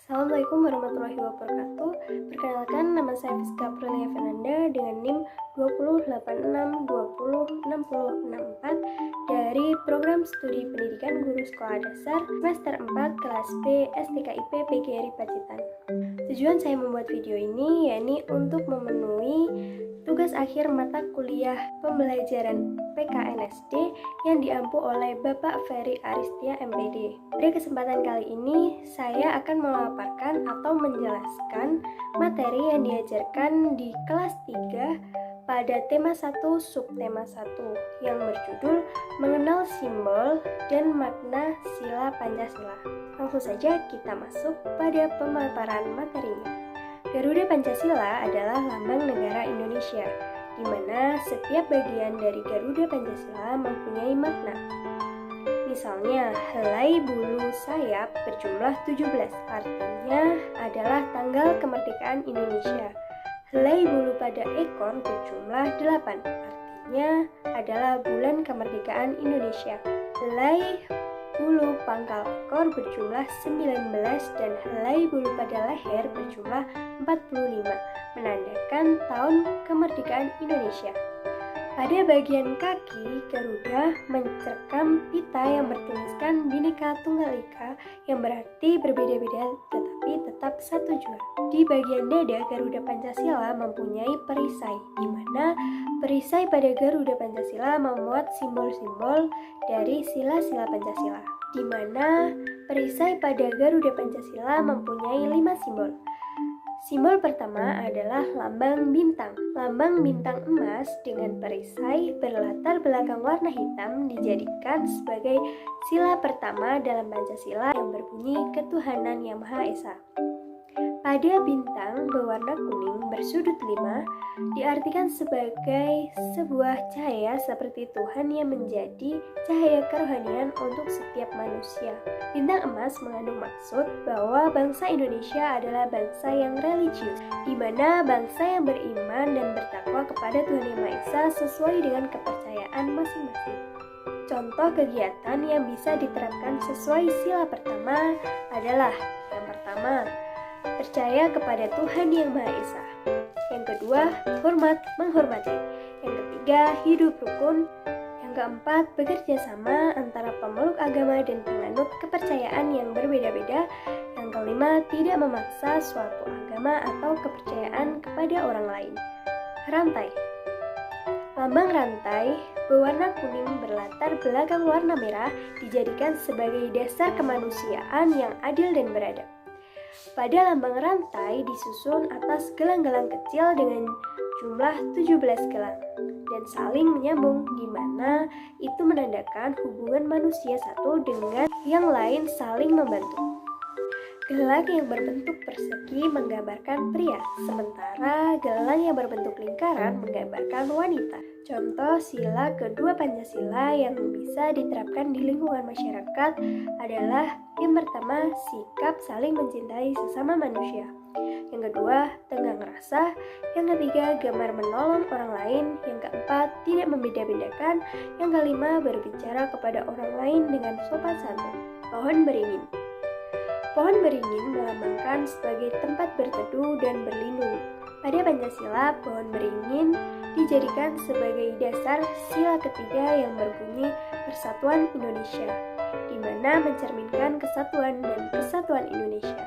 Assalamualaikum warahmatullahi wabarakatuh. Perkenalkan, nama saya Fiska Aprilia Fernanda dengan NIM 208620664 dari Program Studi Pendidikan Guru Sekolah Dasar Semester 4 Kelas B STKIP PGRI Pacitan. Tujuan saya membuat video ini yakni untuk memenuhi tugas akhir mata kuliah pembelajaran PKNSD yang diampu oleh Bapak Ferry Aristia MPD. Pada kesempatan kali ini, saya akan memaparkan atau menjelaskan materi yang diajarkan di kelas 3 pada tema 1 subtema 1 yang berjudul Mengenal Simbol dan Makna Sila Pancasila. Langsung saja kita masuk pada pemaparan materinya. Garuda Pancasila adalah lambang negara Indonesia, di mana setiap bagian dari Garuda Pancasila mempunyai makna. Misalnya, helai bulu sayap berjumlah 17, artinya adalah tanggal kemerdekaan Indonesia. Helai bulu pada ekor berjumlah 8, artinya adalah bulan kemerdekaan Indonesia. Helai bulu pangkal ekor berjumlah 19 dan helai bulu pada leher berjumlah 45, menandakan tahun kemerdekaan Indonesia. Pada bagian kaki, Garuda mencerkam pita yang bertuliskan Bhinneka Tunggal Ika yang berarti berbeda-beda tetapi tetap satu jua. Di bagian dada, Garuda Pancasila mempunyai perisai, di mana perisai pada Garuda Pancasila memuat simbol-simbol dari sila-sila Pancasila, di mana perisai pada Garuda Pancasila mempunyai 5 simbol. Simbol pertama adalah lambang bintang. Lambang bintang emas dengan perisai berlatar belakang warna hitam dijadikan sebagai sila pertama dalam Pancasila yang berbunyi Ketuhanan Yang Maha Esa. Pada bintang berwarna kuning bersudut 5 diartikan sebagai sebuah cahaya seperti Tuhan yang menjadi cahaya kerohanian untuk setiap manusia. Bintang emas mengandung maksud bahwa bangsa Indonesia adalah bangsa yang religius, di mana bangsa yang beriman dan bertakwa kepada Tuhan Yang Maha Esa sesuai dengan kepercayaan masing-masing. Contoh kegiatan yang bisa diterapkan sesuai sila pertama adalah: yang pertama, percaya kepada Tuhan Yang Maha Esa. Yang kedua, hormat menghormati. Yang ketiga, hidup rukun. Yang keempat, bekerja sama antara pemeluk agama dan penganut kepercayaan yang berbeda-beda. Yang kelima, tidak memaksa suatu agama atau kepercayaan kepada orang lain. Rantai. Lambang rantai berwarna kuning berlatar belakang warna merah dijadikan sebagai dasar kemanusiaan yang adil dan beradab. Pada lambang rantai disusun atas gelang-gelang kecil dengan jumlah 17 gelang dan saling menyambung, di mana itu menandakan hubungan manusia satu dengan yang lain saling membantu. Gelang yang berbentuk persegi menggambarkan pria, sementara gelang yang berbentuk lingkaran menggambarkan wanita. Contoh sila kedua Pancasila yang bisa diterapkan di lingkungan masyarakat adalah: yang pertama, sikap saling mencintai sesama manusia. Yang kedua, tenggang rasa. Yang ketiga, gemar menolong orang lain. Yang keempat, tidak membeda-bedakan. Yang kelima, berbicara kepada orang lain dengan sopan santun. Pohon beringin. Pohon beringin melambangkan sebagai tempat berteduh dan berlindung. Pada Pancasila, pohon beringin dijadikan sebagai dasar sila ketiga yang berbunyi Persatuan Indonesia, di mana mencerminkan kesatuan dan kesatuan Indonesia.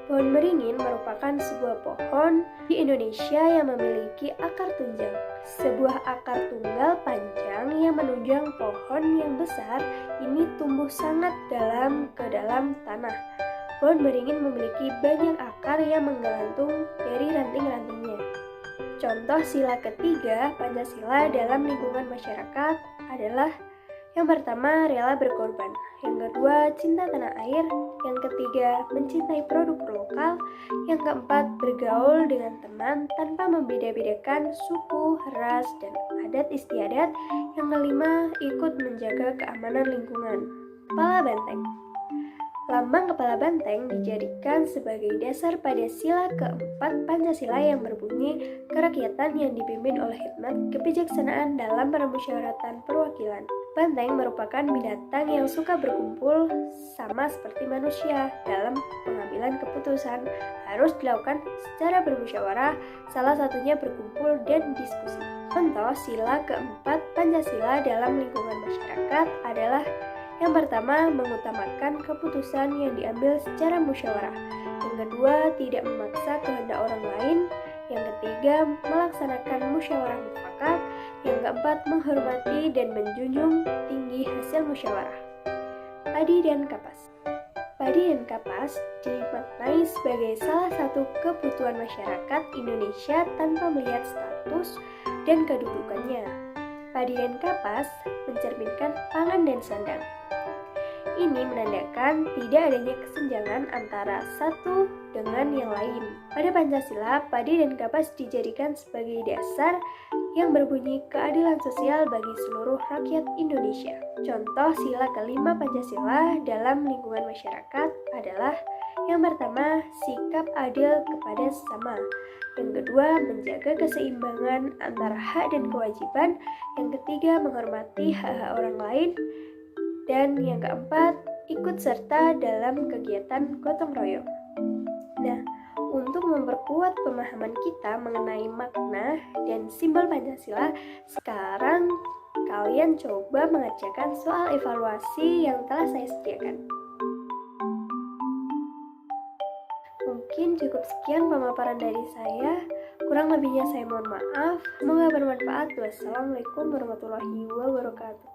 Pohon beringin merupakan sebuah pohon di Indonesia yang memiliki akar tunjang. Sebuah akar tunggal panjang yang menunjang pohon yang besar ini tumbuh sangat dalam ke dalam tanah. Pohon beringin memiliki banyak akar yang menggelantung dari ranting-rantingnya. Contoh sila ketiga Pancasila dalam lingkungan masyarakat adalah: yang pertama, rela berkorban. Yang kedua, cinta tanah air. Yang ketiga, mencintai produk lokal. Yang keempat, bergaul dengan teman tanpa membeda-bedakan suku, ras, dan adat istiadat. Yang kelima, ikut menjaga keamanan lingkungan. Kepala benteng. Lambang kepala banteng dijadikan sebagai dasar pada sila keempat Pancasila yang berbunyi kerakyatan yang dipimpin oleh hikmat kebijaksanaan dalam permusyawaratan perwakilan. Banteng merupakan binatang yang suka berkumpul, sama seperti manusia. Dalam pengambilan keputusan harus dilakukan secara bermusyawarah, salah satunya berkumpul dan diskusi. Contoh sila keempat Pancasila dalam lingkungan masyarakat adalah: yang pertama, mengutamakan keputusan yang diambil secara musyawarah. Yang kedua, tidak memaksa kehendak orang lain. Yang ketiga, melaksanakan musyawarah mufakat. Yang keempat, menghormati dan menjunjung tinggi hasil musyawarah. Padi dan kapas. Padi dan kapas dimaknai sebagai salah satu kebutuhan masyarakat Indonesia tanpa melihat status dan kedudukannya. Padi dan kapas mencerminkan pangan dan sandang. Ini menandakan tidak adanya kesenjangan antara satu dengan yang lain. Pada Pancasila, padi dan kapas dijadikan sebagai dasar yang berbunyi keadilan sosial bagi seluruh rakyat Indonesia. Contoh sila kelima Pancasila dalam lingkungan masyarakat adalah: yang pertama, sikap adil kepada sesama. Yang kedua, menjaga keseimbangan antara hak dan kewajiban. Yang ketiga, menghormati hak-hak orang lain. Dan yang keempat, ikut serta dalam kegiatan gotong royong. Nah, untuk memperkuat pemahaman kita mengenai makna dan simbol Pancasila, sekarang kalian coba mengerjakan soal evaluasi yang telah saya sediakan. Mungkin cukup sekian pemaparan dari saya. Kurang lebihnya saya mohon maaf. Semoga bermanfaat. Wassalamualaikum warahmatullahi wabarakatuh.